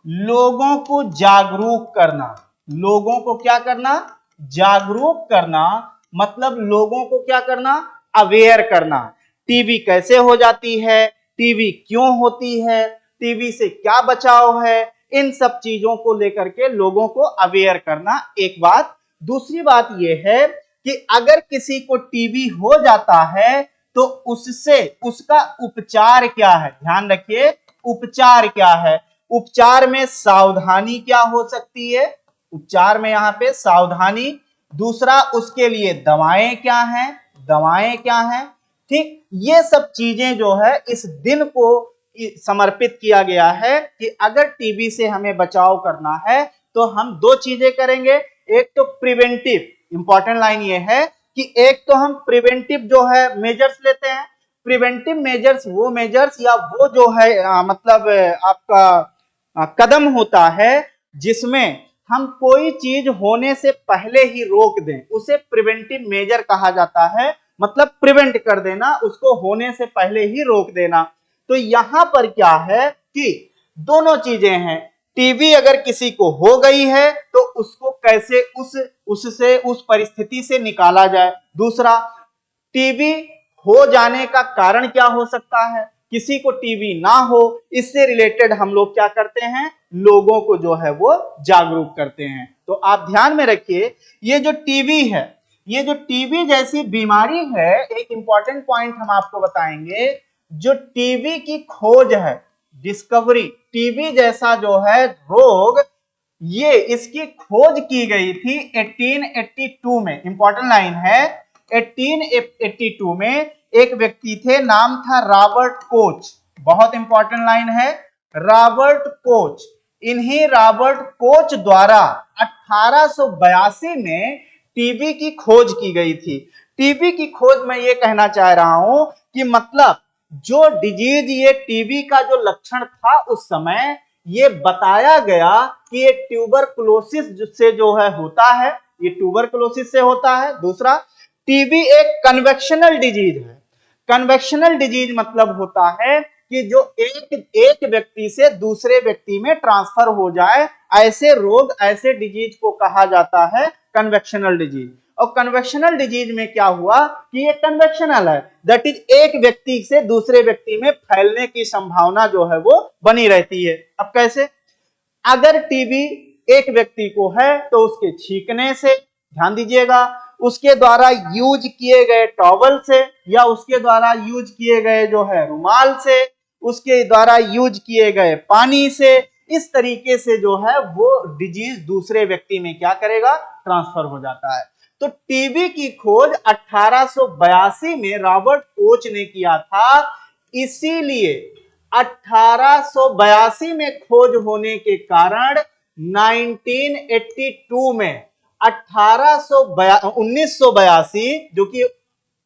लोगों को जागरूक करना, लोगों को क्या करना, जागरूक करना, मतलब लोगों को क्या करना, अवेयर करना। टीबी कैसे हो जाती है, टीबी क्यों होती है, टीबी से क्या बचाव है, इन सब चीजों को लेकर के लोगों को अवेयर करना एक बात। दूसरी बात यह है कि अगर किसी को टीबी हो जाता है तो उससे उसका उपचार क्या है, ध्यान रखिए उपचार क्या है, उपचार में सावधानी क्या हो सकती है, उपचार में यहां पे सावधानी, दूसरा उसके लिए दवाएं क्या हैं, दवाएं क्या हैं, ठीक, ये सब चीजें जो है इस दिन को समर्पित किया गया है कि अगर टीबी से हमें बचाव करना है तो हम दो चीजें करेंगे। एक तो प्रिवेंटिव, इंपॉर्टेंट लाइन ये है कि एक तो हम प्रिवेंटिव जो है मेजर्स लेते हैं। प्रिवेंटिव मेजर्स वो मेजर्स या वो जो है मतलब आपका कदम होता है जिसमें हम कोई चीज होने से पहले ही रोक दें, उसे प्रिवेंटिव मेजर कहा जाता है, मतलब प्रिवेंट कर देना, उसको होने से पहले ही रोक देना। तो यहां पर क्या है कि दोनों चीजें हैं, टीबी अगर किसी को हो गई है तो उसको कैसे उससे उस परिस्थिति से निकाला जाए, दूसरा टीबी हो जाने का कारण क्या हो सकता है, किसी को टीबी ना हो, इससे रिलेटेड हम लोग क्या करते हैं, लोगों को जो है वो जागरूक करते हैं। तो आप ध्यान में रखिए ये जो टीबी है, ये जो टीबी जैसी बीमारी है, एक इंपॉर्टेंट पॉइंट हम आपको बताएंगे, जो टीबी की खोज है, डिस्कवरी, टीबी जैसा जो है रोग, ये इसकी खोज की गई थी 1882 में, इंपॉर्टेंट लाइन है 1882 में एक व्यक्ति थे, नाम था रॉबर्ट कोच, बहुत इंपॉर्टेंट लाइन है, रॉबर्ट कोच। इन्हीं रॉबर्ट कोच द्वारा 1882 में टीबी की खोज की गई थी। टीबी की खोज में ये कहना चाह रहा हूं कि मतलब जो डिजीज ये टीबी का जो लक्षण था उस समय ये बताया गया कि ये ट्यूबरकुलोसिस से जो है होता है, ये ट्यूबरकुलोसिस से होता है। दूसरा, टीबी एक कन्वेक्शनल डिजीज है। कन्वेक्शनल डिजीज मतलब होता है कि जो एक व्यक्ति से दूसरे व्यक्ति में ट्रांसफर हो जाए, ऐसे रोग, ऐसे डिजीज को कहा जाता है कन्वेक्शनल डिजीज। और कन्वेक्शनल डिजीज में क्या हुआ कि ये कन्वेक्शनल है, दैट इज एक व्यक्ति से दूसरे व्यक्ति में फैलने की संभावना जो है वो बनी रहती है। अब कैसे, अगर टीबी एक व्यक्ति को है तो उसके छींकने से, ध्यान दीजिएगा, उसके द्वारा यूज किए गए टॉवल से या उसके द्वारा यूज किए गए जो है रुमाल से, उसके द्वारा यूज किए गए पानी से, इस तरीके से जो है वो डिजीज दूसरे व्यक्ति में क्या करेगा, ट्रांसफर हो जाता है। तो टीबी की खोज 1882 में रॉबर्ट कोच ने किया था, इसीलिए 1882 में खोज होने के कारण 1982 में 1982 जो कि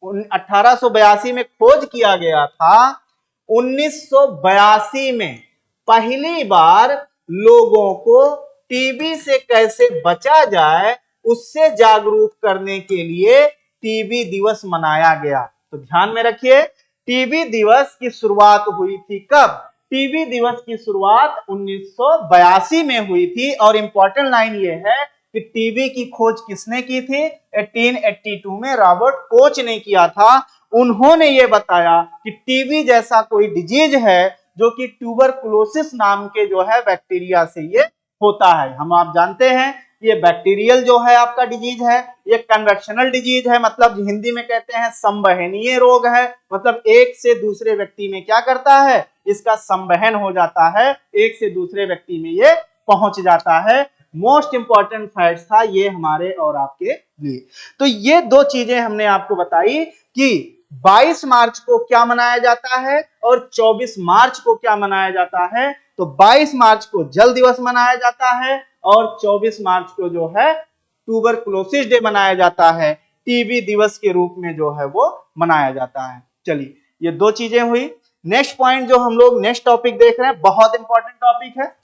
1882 में खोज किया गया था, 1982 में पहली बार लोगों को टीबी से कैसे बचा जाए उससे जागरूक करने के लिए टीबी दिवस मनाया गया। तो ध्यान में रखिए, टीबी दिवस की शुरुआत हुई थी कब, टीबी दिवस की शुरुआत 1982 में हुई थी। और इंपॉर्टेंट लाइन ये है कि टीबी की खोज किसने की थी, 1882 में रॉबर्ट कोच ने किया था। उन्होंने ये बताया कि टीबी जैसा कोई डिजीज है जो कि ट्यूबरकुलोसिस नाम के जो है बैक्टीरिया से ये होता है। हम आप जानते हैं ये बैक्टीरियल जो है आपका डिजीज है, ये कन्वेक्शनल डिजीज है, मतलब हिंदी में कहते हैं संवहनीय रोग है, मतलब एक से दूसरे व्यक्ति में क्या करता है, इसका संवहन हो जाता है, एक से दूसरे व्यक्ति में ये पहुंच जाता है। मोस्ट इंपॉर्टेंट फैक्ट था ये हमारे और आपके लिए। तो ये दो चीजें हमने आपको बताई कि 22 मार्च को क्या मनाया जाता है और 24 मार्च को क्या मनाया जाता है। तो 22 मार्च को जल दिवस मनाया जाता है और 24 मार्च को जो है ट्यूबरकुलोसिस डे मनाया जाता है, टीबी दिवस के रूप में जो है वो मनाया जाता है। चलिए, ये दो चीजें हुई। नेक्स्ट पॉइंट जो हम लोग नेक्स्ट टॉपिक देख रहे हैं, बहुत इंपॉर्टेंट टॉपिक है,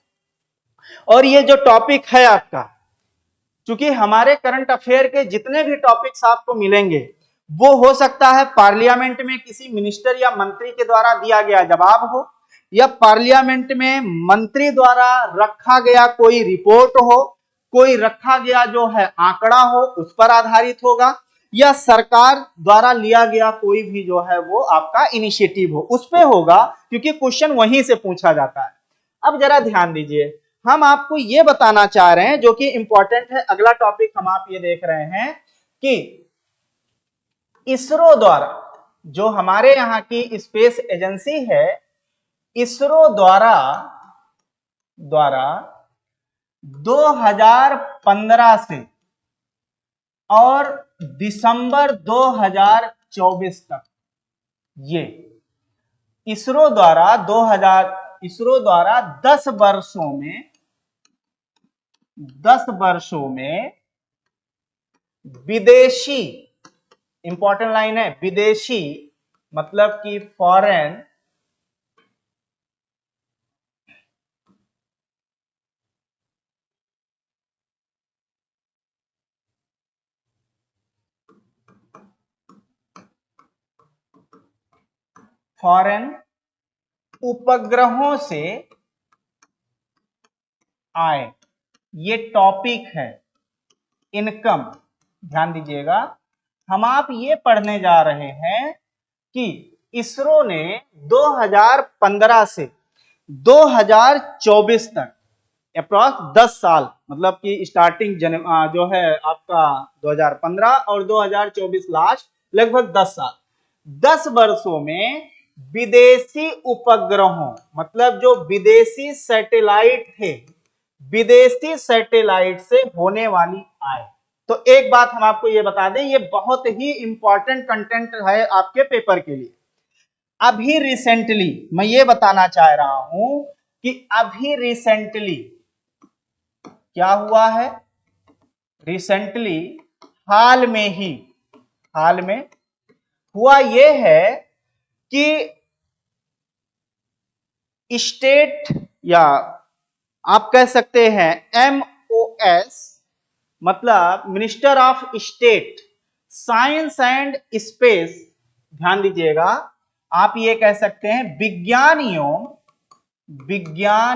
और ये जो टॉपिक है आपका, चूंकि हमारे करंट अफेयर के जितने भी टॉपिक्स आपको मिलेंगे वो हो सकता है पार्लियामेंट में किसी मिनिस्टर या मंत्री के द्वारा दिया गया जवाब हो, या पार्लियामेंट में मंत्री द्वारा रखा गया कोई रिपोर्ट हो, कोई रखा गया जो है आंकड़ा हो, उस पर आधारित होगा, या सरकार द्वारा लिया गया कोई भी जो है वो आपका इनिशिएटिव हो, उस पे होगा, क्योंकि क्वेश्चन वहीं से पूछा जाता है। अब जरा ध्यान दीजिए, हम आपको ये बताना चाह रहे हैं जो कि इंपॉर्टेंट है। अगला टॉपिक हम आप ये देख रहे हैं कि इसरो द्वारा, जो हमारे यहाँ की स्पेस एजेंसी है, इसरो द्वारा 2015 से और दिसंबर 2024 तक, ये इसरो द्वारा 10 वर्षों में विदेशी, इंपॉर्टेंट लाइन है, विदेशी मतलब कि फॉरेन उपग्रहों से आए, ये टॉपिक है इनकम। ध्यान दीजिएगा, हम आप ये पढ़ने जा रहे हैं कि इसरो ने 2015 से 2024 तक अप्रॉक्स 10 साल, मतलब कि स्टार्टिंग जो है आपका 2015 और 2024 लास्ट, लगभग 10 साल, 10 वर्षों में विदेशी उपग्रहों, मतलब जो विदेशी सैटेलाइट थे, विदेशी सैटेलाइट से होने वाली आय। तो एक बात हम आपको ये बता दें, ये बहुत ही इंपॉर्टेंट कंटेंट है आपके पेपर के लिए। अभी रिसेंटली मैं ये बताना चाह रहा हूं कि अभी रिसेंटली क्या हुआ है, रिसेंटली हाल में हुआ ये है कि स्टेट, या आप कह सकते हैं MOS, मतलब minister of state science and space, ध्यान दीजिएगा, आप ये कह सकते हैं विज्ञान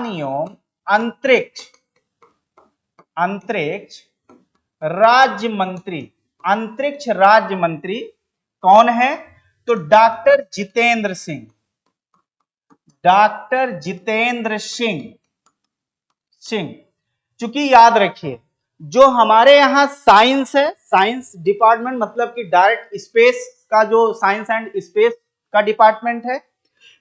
एवं अंतरिक्ष राज्य मंत्री, अंतरिक्ष राज्य मंत्री कौन है? तो डॉक्टर जितेंद्र सिंह। चूंकि याद रखिए, जो हमारे यहाँ साइंस है, साइंस डिपार्टमेंट मतलब कि डायरेक्ट स्पेस का जो साइंस एंड स्पेस का डिपार्टमेंट है,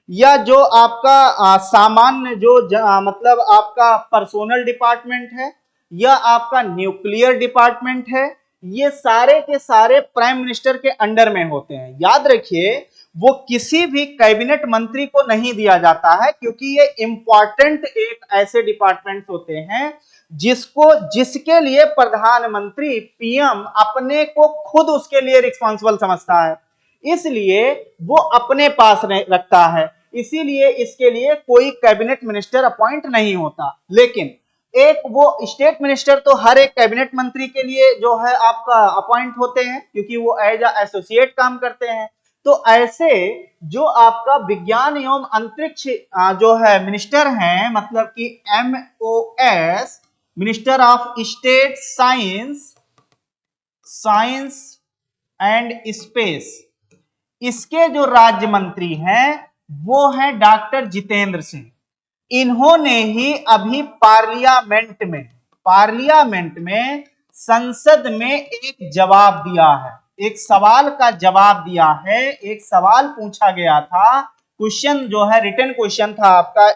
या जो आपका सामान्य जो मतलब आपका पर्सोनल डिपार्टमेंट है, या आपका न्यूक्लियर डिपार्टमेंट है, ये सारे के सारे प्राइम मिनिस्टर के अंडर में होते हैं। याद रखिए, वो किसी भी कैबिनेट मंत्री को नहीं दिया जाता है, क्योंकि ये इंपॉर्टेंट एक ऐसे डिपार्टमेंट होते हैं जिसके लिए प्रधानमंत्री PM अपने को खुद उसके लिए रिस्पॉन्सिबल समझता है, इसलिए वो अपने पास रखता है, इसीलिए इसके लिए कोई कैबिनेट मिनिस्टर अपॉइंट नहीं होता। लेकिन एक वो स्टेट मिनिस्टर तो हर एक कैबिनेट मंत्री के लिए जो है आपका अपॉइंट होते हैं, क्योंकि वो एज एसोसिएट काम करते हैं। तो ऐसे जो आपका विज्ञान एवं अंतरिक्ष जो है मिनिस्टर हैं, मतलब कि MOS, minister of state science and space, इसके जो राज्य मंत्री हैं वो हैं डॉक्टर जितेंद्र सिंह। इन्होंने ही अभी पार्लियामेंट में संसद में एक जवाब दिया है, एक सवाल का जवाब दिया है। एक सवाल पूछा गया था, क्वेश्चन जो है रिटन क्वेश्चन था आपका,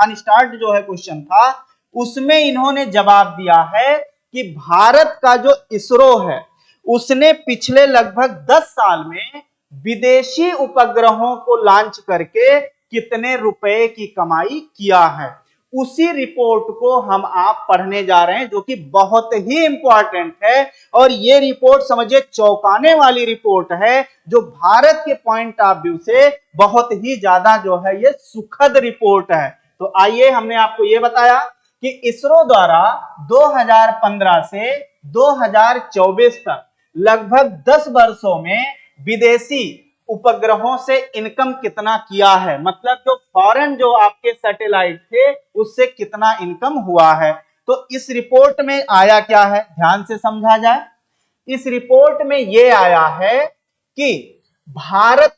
अनस्टार्ड जो है क्वेश्चन था, उसमें इन्होंने जवाब दिया है कि भारत का जो इसरो है उसने पिछले लगभग 10 साल में विदेशी उपग्रहों को लॉन्च करके कितने रुपए की कमाई किया है। उसी रिपोर्ट को हम आप पढ़ने जा रहे हैं, जो कि बहुत ही इंपॉर्टेंट है, और ये रिपोर्ट समझिए चौंकाने वाली रिपोर्ट है, जो भारत के पॉइंट ऑफ व्यू से बहुत ही ज्यादा जो है ये सुखद रिपोर्ट है। तो आइए, हमने आपको ये बताया कि इसरो द्वारा 2015 से 2024 तक लगभग 10 वर्षों में विदेशी उपग्रहों से इनकम कितना किया है, मतलब जो फॉरेन जो आपके सैटेलाइट थे उससे कितना इनकम हुआ है। तो इस रिपोर्ट में आया क्या है, ध्यान से समझा जाए। इस रिपोर्ट में यह आया है कि भारत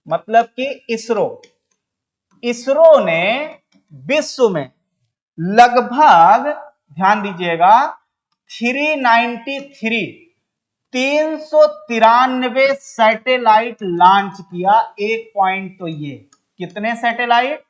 मतलब कि इसरो ने विश्व में लगभग, ध्यान दीजिएगा, 393 सैटेलाइट लॉन्च किया। एक पॉइंट तो ये, कितने सैटेलाइट?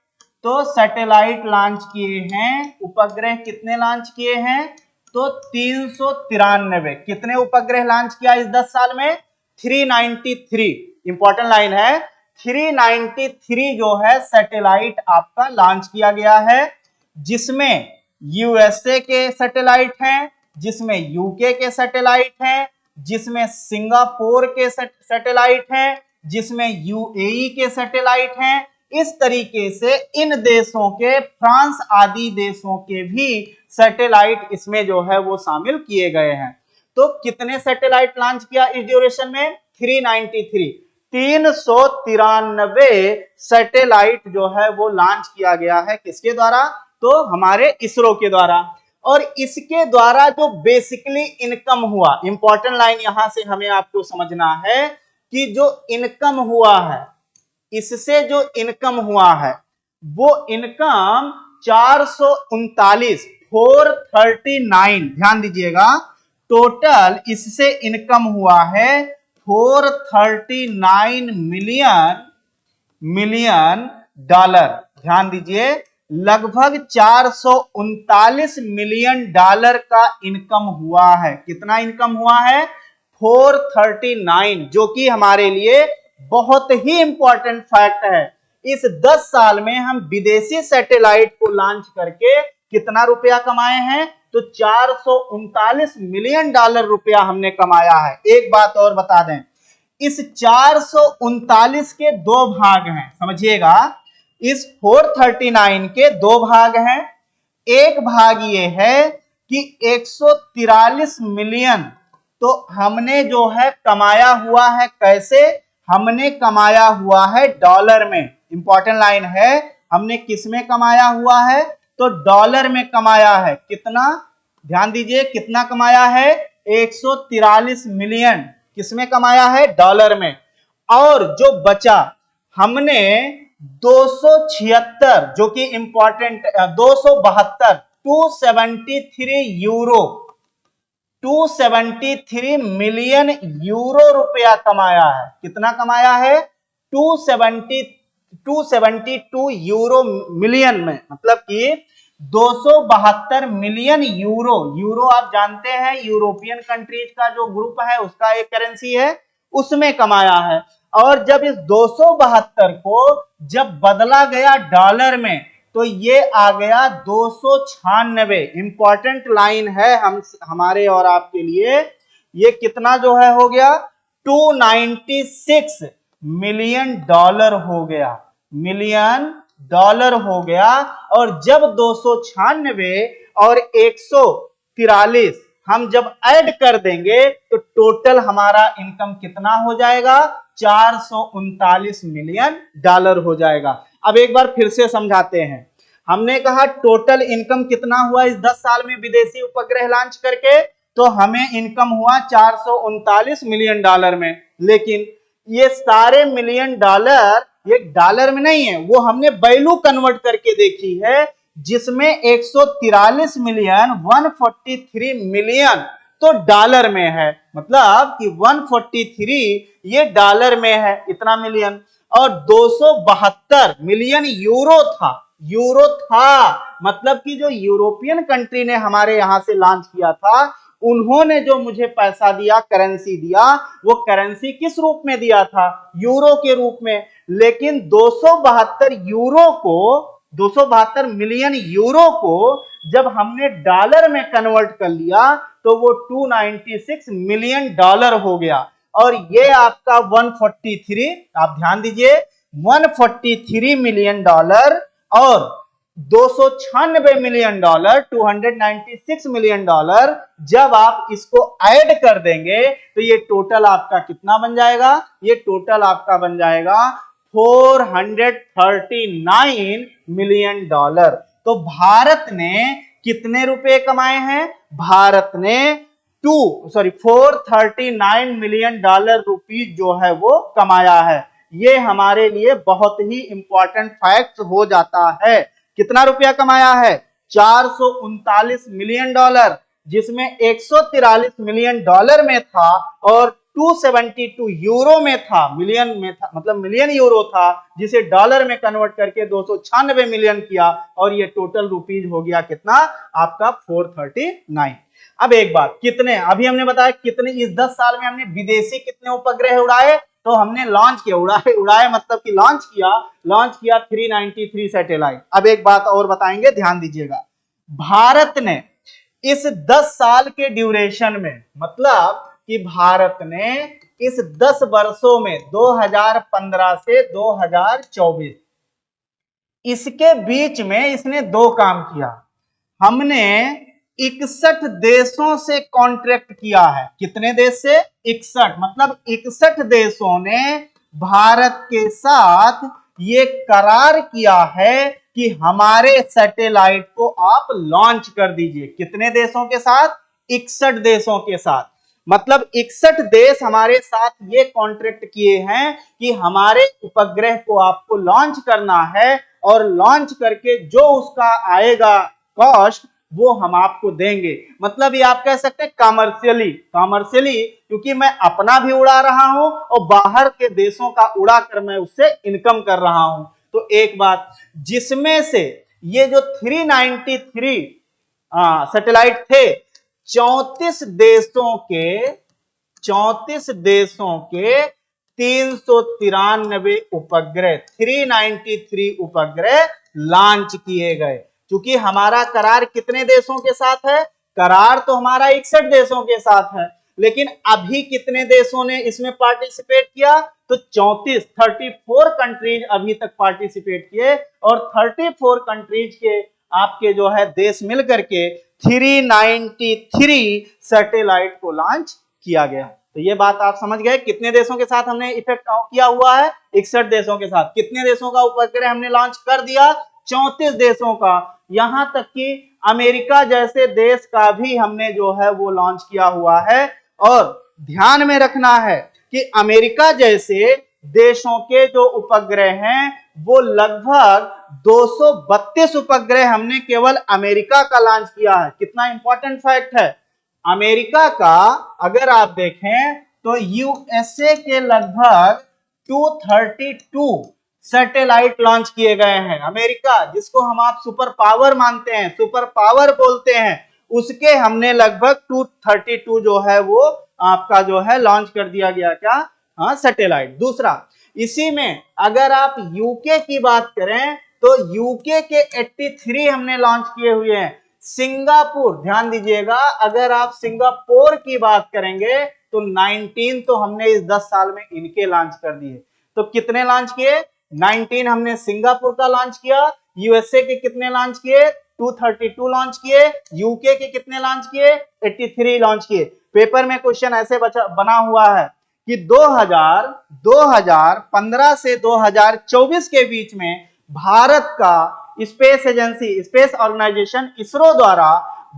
तो सैटेलाइट लॉन्च किए हैं, उपग्रह कितने लॉन्च किए हैं? तो 393। कितने उपग्रह लॉन्च किया इस 10 साल में? 393। इंपॉर्टेंट लाइन है, 393 जो है सैटेलाइट आपका लॉन्च किया गया है, जिसमें यूएसए के सैटेलाइट हैं, जिसमें यूके के सैटेलाइट हैं, जिसमें सिंगापुर के सैटेलाइट हैं, जिसमें यूएई के सैटेलाइट हैं। इस तरीके से इन देशों के, फ्रांस आदि देशों के भी सैटेलाइट इसमें जो है वो शामिल किए गए हैं। तो कितने सैटेलाइट लॉन्च किया इस ड्यूरेशन में? 393। 393 सैटेलाइट जो है वो लॉन्च किया गया है, किसके द्वारा? तो हमारे इसरो के द्वारा। और इसके द्वारा जो बेसिकली इनकम हुआ, इंपॉर्टेंट लाइन यहां से हमें आपको समझना है कि जो इनकम हुआ है, इससे जो इनकम हुआ है वो इनकम 439, ध्यान दीजिएगा, टोटल इससे इनकम हुआ है 439 मिलियन डॉलर। ध्यान दीजिए, लगभग 439 मिलियन डॉलर का इनकम हुआ है। कितना इनकम हुआ है? 439, जो कि हमारे लिए बहुत ही इंपॉर्टेंट फैक्ट है। इस 10 साल में हम विदेशी सैटेलाइट को लॉन्च करके कितना रुपया कमाए हैं? तो 439 मिलियन डॉलर रुपया हमने कमाया है। एक बात और बता दें, इस 439 के दो भाग हैं, समझिएगा। इस 439 के दो भाग हैं। एक भाग ये है कि 143 मिलियन तो हमने जो है कमाया हुआ है, कैसे? हमने कमाया हुआ है डॉलर में। इंपॉर्टेंट लाइन है, हमने किस में कमाया हुआ है? तो डॉलर में कमाया है। कितना? ध्यान दीजिए, कितना कमाया है? 143 मिलियन किस में कमाया है? डॉलर में। और जो बचा, हमने 276, जो कि इंपॉर्टेंट, 272, 273 मिलियन यूरो रुपया कमाया है। कितना कमाया है? 272 यूरो मिलियन में, मतलब कि 272 मिलियन यूरो आप जानते हैं, यूरोपियन कंट्रीज का जो ग्रुप है उसका एक करेंसी है, उसमें कमाया है। और जब इस 272 को जब बदला गया डॉलर में, तो ये आ गया 296। इंपॉर्टेंट लाइन है हमारे और आपके लिए, ये कितना जो है हो गया? 296 मिलियन डॉलर हो गया, मिलियन डॉलर हो गया। और जब 296 और 143 हम जब ऐड कर देंगे तो टोटल हमारा इनकम कितना हो जाएगा? 439 मिलियन डॉलर हो जाएगा। अब एक बार फिर से समझाते हैं। हमने कहा टोटल इनकम कितना हुआ इस 10 साल में विदेशी उपग्रह लॉन्च करके? तो हमें इनकम हुआ 439 मिलियन डॉलर में। लेकिन ये सारे मिलियन डॉलर ये डॉलर में नहीं है, वो हमने वैल्यू कन्वर्ट करके देखी है, जिसमें 143 मिलियन 143 मिलियन तो डॉलर में है। मतलब कि 143 ये डॉलर में है, इतना मिलियन। और 272 मिलियन यूरो था, मतलब कि जो यूरोपियन कंट्री ने हमारे यहां से लॉन्च किया था, उन्होंने जो मुझे पैसा दिया, करेंसी दिया, वो करेंसी किस रूप में दिया था? यूरो के रूप में। लेकिन 272 मिलियन यूरो को जब हमने डॉलर में कन्वर्ट कर लिया तो वो 296 मिलियन डॉलर हो गया। और ये आपका 143, आप ध्यान दीजिए, 143 मिलियन डॉलर और 296 मिलियन डॉलर, 296 मिलियन डॉलर, जब आप इसको ऐड कर देंगे तो ये टोटल आपका कितना बन जाएगा? ये टोटल आपका बन जाएगा 439 मिलियन डॉलर। तो भारत ने कितने रुपए कमाए हैं? भारत ने 439 मिलियन डॉलर रुपीज जो है वो कमाया है। ये हमारे लिए बहुत ही इंपॉर्टेंट फैक्ट हो जाता है। कितना रुपया कमाया है? 439 मिलियन डॉलर, जिसमें 143 मिलियन डॉलर में था और 272 यूरो में था, मिलियन में था, मतलब मिलियन यूरो था, जिसे डॉलर में कन्वर्ट करके 296 मिलियन किया और ये टोटल रुपीज हो गया कितना आपका 439। अब एक बात, कितने अभी हमने बताया कितने इस 10 साल में हमने विदेशी कितने उपग्रह उड़ाए, तो हमने लॉन्च किया, उड़ाए मतलब कि लॉन्च किया 393 सैटेलाइट। अब एक बात और बताएंगे, ध्यान दीजिएगा, भारत ने इस 10 साल के ड्यूरेशन में, मतलब कि भारत ने इस 10 वर्षों में 2015 से 2024 इसके बीच में इसने दो काम किया। हमने 61 देशों से कॉन्ट्रैक्ट किया है। कितने देश से? 61, मतलब 61 देशों ने भारत के साथ ये करार किया है कि हमारे सैटेलाइट को आप लॉन्च कर दीजिए। कितने देशों के साथ? 61 देशों के साथ, मतलब 61 देश हमारे साथ ये कॉन्ट्रैक्ट किए हैं कि हमारे उपग्रह को आपको लॉन्च करना है और लॉन्च करके जो उसका आएगा कॉस्ट वो हम आपको देंगे। मतलब ये आप कह सकते हैं कमर्शियली, क्योंकि मैं अपना भी उड़ा रहा हूं और बाहर के देशों का उड़ा कर मैं उससे इनकम कर रहा हूं। तो एक बात, जिसमें से ये जो 393 सैटेलाइट थे, 34 देशों के 393 उपग्रह, 393 उपग्रह लॉन्च किए गए। क्योंकि हमारा करार कितने देशों के साथ है? करार तो हमारा 61 देशों के साथ है, लेकिन अभी कितने देशों ने इसमें पार्टिसिपेट किया? तो 34 कंट्रीज अभी तक पार्टिसिपेट किए और 34 कंट्रीज के आपके जो है देश मिलकर के 393 सैटेलाइट को लॉन्च किया गया। तो ये बात आप समझ गए, कितने देशों के साथ हमने इफेक्ट किया हुआ है? 61 देशों के साथ। कितने देशों का उपग्रह हमने लॉन्च कर दिया? 34 देशों का। यहां तक कि अमेरिका जैसे देश का भी हमने जो है वो लॉन्च किया हुआ है। और ध्यान में रखना है कि अमेरिका जैसे देशों के जो उपग्रह हैं वो लगभग 232 उपग्रह हमने केवल अमेरिका का लॉन्च किया है। कितना इंपॉर्टेंट फैक्ट है, अमेरिका का अगर आप देखें तो यूएसए के लगभग 232 सैटेलाइट लॉन्च किए गए हैं। अमेरिका, जिसको हम आप सुपर पावर मानते हैं, सुपर पावर बोलते हैं, उसके हमने लगभग 232 जो है वो आपका जो है लॉन्च कर दिया गया, क्या सैटेलाइट। दूसरा, इसी में अगर आप यूके की बात करें तो यूके के 83 हमने लॉन्च किए हुए हैं। सिंगापुर, ध्यान दीजिएगा, अगर आप सिंगापुर की बात करेंगे तो 19 तो हमने इस 10 साल में इनके लॉन्च कर दिए। तो कितने लॉन्च किए? 19 हमने सिंगापुर का लॉन्च किया। यूएसए के कितने लॉन्च किए? 232 लॉन्च किए। यूके के कितने लॉन्च किए? 83 लॉन्च किए। पेपर में क्वेश्चन ऐसे बना हुआ है कि 2015 से 2024 के बीच में भारत का space agency, space organisation ISRO द्वारा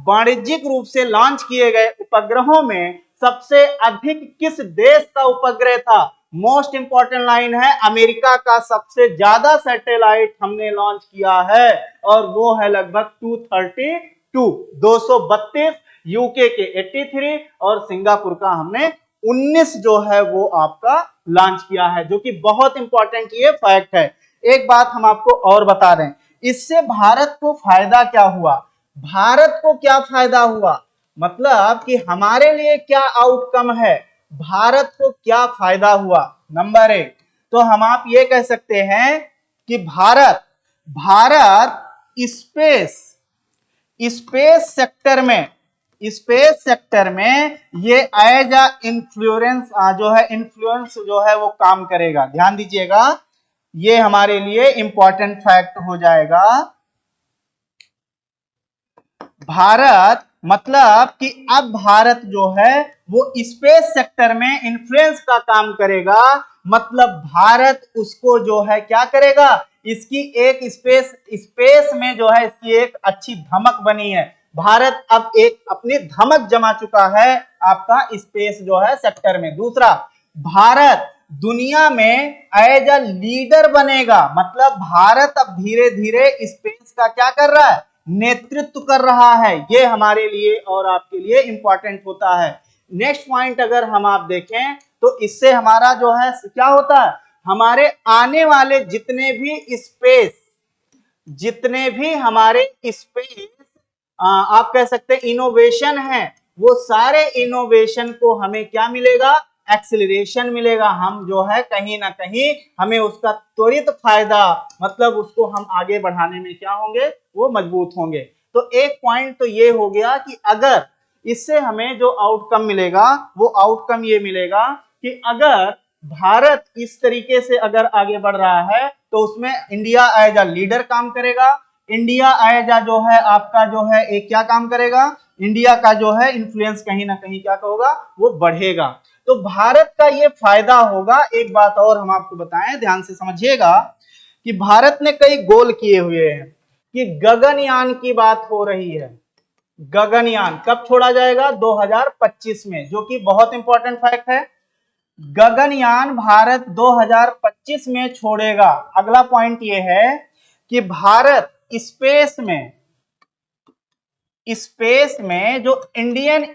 वाणिज्यिक रूप से लॉन्च किए गए उपग्रहों में सबसे अधिक किस देश का उपग्रह था? मोस्ट इंपॉर्टेंट लाइन है, अमेरिका का सबसे ज्यादा सैटेलाइट हमने लॉन्च किया है और वो है लगभग 232, यूके के 83 और सिंगापुर का हमने 19 जो है वो आपका लॉन्च किया है, जो कि बहुत इंपॉर्टेंट ये फैक्ट है। एक बात हम आपको और बता रहे हैं, इससे भारत को फायदा क्या हुआ? भारत को क्या फायदा हुआ, मतलब कि हमारे लिए क्या आउटकम है, भारत को क्या फायदा हुआ? नंबर 1 तो हम आप ये कह सकते हैं कि भारत स्पेस सेक्टर में ये एज अ इन्फ्लुएंस जो है वो काम करेगा। ध्यान दीजिएगा, ये हमारे लिए इंपॉर्टेंट फैक्ट हो जाएगा। भारत, मतलब कि अब भारत जो है वो स्पेस सेक्टर में इन्फ्लुएंस का काम करेगा, मतलब भारत उसको जो है क्या करेगा, इसकी एक स्पेस में जो है इसकी एक अच्छी धमक बनी है। भारत अब एक अपनी धमक जमा चुका है आपका स्पेस जो है सेक्टर में। दूसरा, भारत दुनिया में एज अ लीडर बनेगा, मतलब भारत अब धीरे धीरे स्पेस का क्या कर रहा है, नेतृत्व कर रहा है। ये हमारे लिए और आपके लिए इंपॉर्टेंट होता है। नेक्स्ट पॉइंट अगर हम आप देखें तो इससे हमारा जो है क्या होता है, हमारे आने वाले जितने भी हमारे स्पेस आप कह सकते हैं इनोवेशन है, वो सारे इनोवेशन को हमें क्या मिलेगा, एक्सीलरेशन मिलेगा। हम जो है कहीं ना कहीं हमें उसका त्वरित फायदा, मतलब उसको हम आगे बढ़ाने में क्या होंगे, वो मजबूत होंगे। तो एक पॉइंट तो ये हो गया कि अगर इससे हमें जो आउटकम मिलेगा वो आउटकम ये मिलेगा कि अगर भारत इस तरीके से अगर आगे बढ़ रहा है तो उसमें इंडिया एज अ लीडर काम करेगा। इंडिया एज अ जो है आपका जो है एक क्या काम करेगा, इंडिया का जो है इन्फ्लुएंस कहीं ना कहीं क्या होगा, वो बढ़ेगा। तो भारत का ये फायदा होगा। एक बात और हम आपको बताएं, ध्यान से समझिएगा कि भारत ने कई गोल किए हुए हैं कि गगनयान की बात हो रही है। गगनयान कब छोड़ा जाएगा, 2025 में, जो कि बहुत इंपॉर्टेंट फैक्ट है। गगनयान भारत 2025 में छोड़ेगा। अगला पॉइंट यह है कि भारत स्पेस में जो इंडियन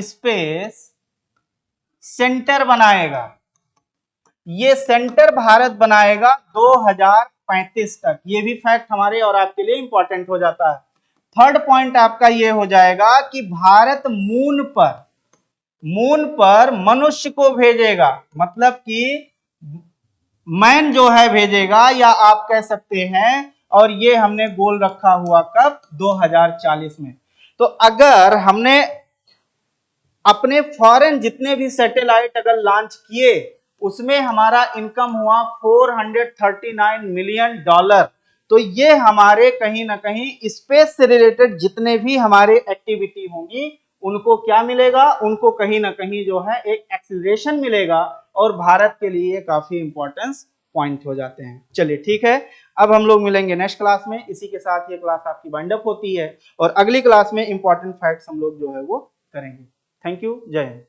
स्पेस सेंटर बनाएगा, ये सेंटर भारत बनाएगा 2035 तक। ये भी फैक्ट हमारे और आपके लिए इंपॉर्टेंट हो जाता है। थर्ड पॉइंट आपका ये हो जाएगा कि भारत मून पर मनुष्य को भेजेगा, मतलब कि मैन जो है भेजेगा, या आप कह सकते हैं, और ये हमने गोल रखा हुआ कब, 2040 में। तो अगर हमने अपने फॉरेन जितने भी सैटेलाइट अगर लॉन्च किए उसमें हमारा इनकम हुआ $439 मिलियन। तो ये हमारे कहीं ना कहीं स्पेस से रिलेटेड जितने भी हमारे एक्टिविटी होंगी उनको क्या मिलेगा, उनको कहीं ना कहीं जो है एक एक्सीलरेशन मिलेगा, और भारत के लिए काफी इंपॉर्टेंस पॉइंट हो जाते हैं। चलिए ठीक है, अब हम लोग मिलेंगे नेक्स्ट क्लास में। इसी के साथ ये क्लास आपकी वाइंड अप होती है और अगली क्लास में इंपॉर्टेंट फैक्ट्स हम लोग जो है वो करेंगे। थैंक यू, जय हिंद।